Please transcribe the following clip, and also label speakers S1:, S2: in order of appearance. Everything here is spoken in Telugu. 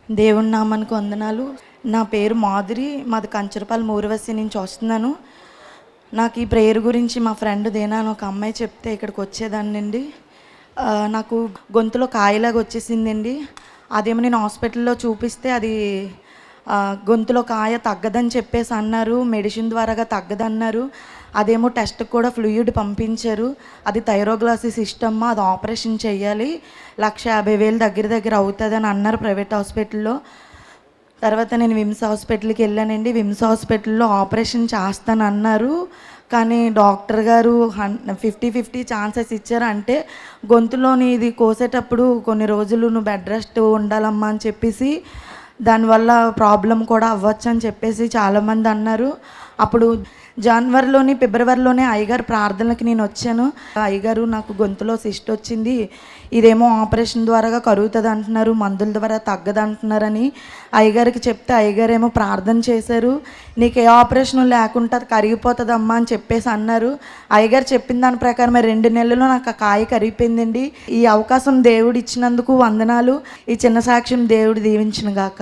S1: దేవుని నామానికి వందనాలు. నా పేరు మాధురి. మాది కంచరపాలెం ఊర్వశి నుంచి వస్తున్నాను. నాకు ఈ ప్రేయర్ గురించి మా ఫ్రెండ్ దేనా అని ఒక అమ్మాయి చెప్తే ఇక్కడికి వచ్చేదాన్నండి. నాకు గొంతులో కాయలాగా వచ్చేసిందండి. అదేమో నేను హాస్పిటల్లో చూపిస్తే అది గొంతులో కాయ తగ్గదని చెప్పేసి అన్నారు. మెడిసిన్ ద్వారాగా తగ్గదన్నారు. అదేమో టెస్ట్కి కూడా ఫ్లూయిడ్ పంపించారు. అది థైరోగ్లాసిస్ సిస్టమ్, అది ఆపరేషన్ చేయాలి, 1,50,000 దగ్గర దగ్గర అవుతుందని అన్నారు ప్రైవేట్ హాస్పిటల్లో. తర్వాత నేను విమ్స్ హాస్పిటల్కి వెళ్ళానండి. విమ్స్ హాస్పిటల్లో ఆపరేషన్ చేస్తానన్నారు. కానీ డాక్టర్ గారు 50-50 ఛాన్సెస్ ఇచ్చారు. అంటే గొంతులోని ఇది కోసేటప్పుడు కొన్ని రోజులు నువ్వు బెడ్ రెస్ట్ ఉండాలమ్మా అని చెప్పేసి, దానివల్ల ప్రాబ్లం కూడా అవ్వచ్చు అని చెప్పేసి చాలామంది అన్నారు. అప్పుడు జనవరిలోని ఫిబ్రవరిలోనే అయ్యగారు ప్రార్థనలకి నేను వచ్చాను. అయ్యగారు నాకు గొంతులో సిస్ట్ వచ్చింది, ఇదేమో ఆపరేషన్ ద్వారా కరుగుతుంది అంటున్నారు, మందుల ద్వారా తగ్గదు అంటున్నారని అయ్యగారికి చెప్తే అయ్యగారేమో ప్రార్థన చేశారు. నీకు ఏ ఆపరేషన్ లేకుండా కరిగిపోతుందమ్మా అని చెప్పేసి అన్నారు. అయ్యగారు చెప్పిన దాని ప్రకారం 2 నెలల్లో నాకు ఆ కాయ కరిగిపోయిందండి. ఈ అవకాశం దేవుడు ఇచ్చినందుకు వందనాలు. ఈ చిన్న సాక్ష్యం దేవుడు దీవించును గాక.